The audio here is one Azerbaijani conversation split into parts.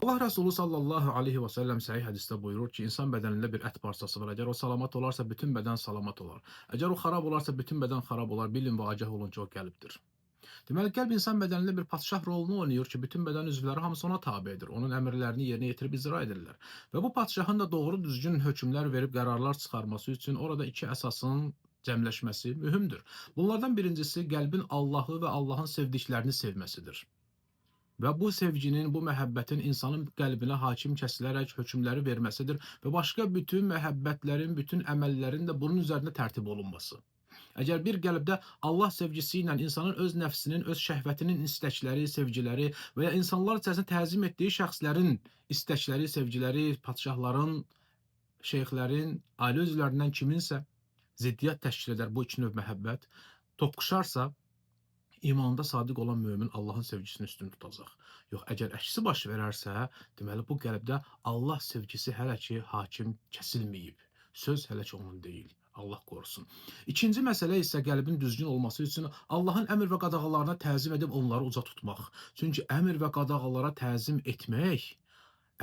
Allah Resulü sallallahu aleyhi ve sellem sahih hadiste buyurur ki, insan bedeninde bir et parçası var. Eğer o salamat olarsa bütün beden salamat olar. Eğer o xarab olarsa bütün beden xarab olar. Bilin və agah olun ki, o qəlbdir. Deməli, qəlb insan bədənində bir padşah rolunu oynayır ki, bütün bədən üzvləri hamısı ona tabedir. Onun əmrlərini yerinə yetirib icra edirlər. Və bu padşahın da doğru düzgün hökmlər verib qərarlar çıxarması üçün orada iki əsasın cəmləşməsi mühümdür. Bunlardan birincisi qəlbin Allahı və Allahın sevdiklərini sevməsidir. Və bu sevginin, bu məhəbbətin insanın qəlbinə hakim kəsilərək hökmləri verməsidir və başqa bütün məhəbbətlərin, bütün əməllərin də bunun üzərində tərtib olunması. Əgər bir qəlbdə Allah sevgisi ilə insanın öz nəfsinin, öz şəhvətinin istəkləri, sevgiləri və ya insanlar içərisində təzim etdiyi şəxslərin istəkləri, sevgiləri, padşahların, şeyxlərin, ailə üzvlərindən kiminsə ziddiyyət təşkil edər bu iki növ məhəbbət, toqquşarsa, İmanında sadiq olan mömin Allahın sevgisini üstün tutacaq. Yox, əgər əksi baş verərsə, deməli bu qəlbdə Allah sevgisi hələ ki hakim kəsilməyib. Söz hələ ki onun deyil. Allah qorusun. İkinci məsələ isə qəlbin düzgün olması üçün Allahın əmr və qadağalarına təzim edib onları uca tutmaq. Çünki əmr və qadağalara təzim etmək,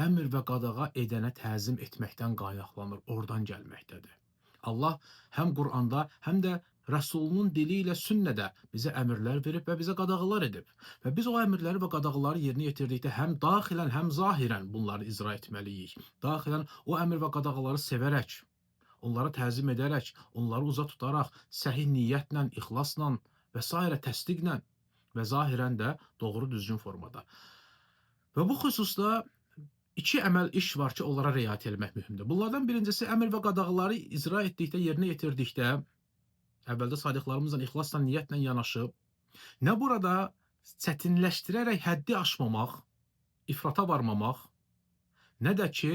əmr və qadağa edənə təzim etməkdən qaynaqlanır, oradan gəlməkdədir. Allah həm Quranda, həm də Rəsulunun dili ilə sünnədə bizə əmrlər verib və bizə qadağalar edib. Və biz o əmrləri və qadağaları yerinə yetirdikdə həm daxilən, həm zahirən bunları icra etməliyik. Daxilən o əmr və qadağaları sevərək, onlara təzim edərək, onları uza tutaraq, səhih niyyətlə, ixlasla və s. təsdiqlə və zahirən də doğru düzgün formada. Və bu xüsusda İki əməl iş var ki, onlara riayət etmək mühümdür. Bunlardan birincisi, əmr və qadağaları icra etdikdə, yerinə yetirdikdə, əvvəldə saydıqlarımızla ixlasla, niyyətlə yanaşı, nə burada çətinləşdirərək həddi aşmamaq, ifrata varmamaq, nə də ki,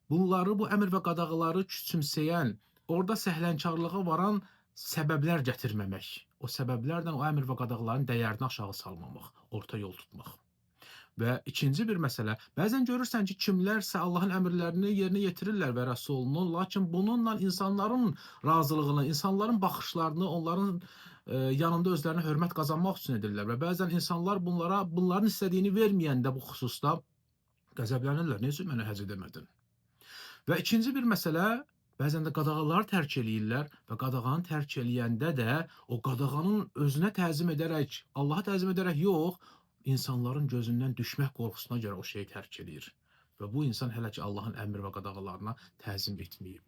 bunları, bu əmr və qadağaları küçümsəyən, orada səhlənkarlığa varan səbəblər gətirməmək, o səbəblərlə o əmr və qadağaların dəyərini aşağı salmamaq, orta yol tutmaq. Və ikinci bir məsələ, bəzən görürsən ki, kimlərsə Allahın əmrlərini yerinə yetirirlər və Rəsulunun, lakin bununla insanların razılığını, insanların baxışlarını, onların yanında özlərinə hörmət qazanmaq üçün edirlər və bəzən insanlar bunların istədiyini verməyəndə bu xüsusda qəzəblənirlər. Necə mənə həc edəmədin? Və ikinci bir məsələ, bəzən də qadağaları tərk eləyirlər və qadağanı tərk eləyəndə də o qadağanın özünə təzim edərək, Allaha təzim edərək yox, insanların gözündən düşmək qorxusuna görə o şeyi tərk edir. Və bu insan hələ ki Allahın əmr və qadağalarına təzim etməyib.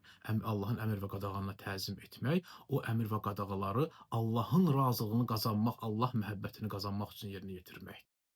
Allahın əmr və qadağalarına təzim etmək, o əmr və qadağaları Allahın razılığını qazanmaq, Allah məhəbbətini qazanmaq üçün yerinə yetirməkdir.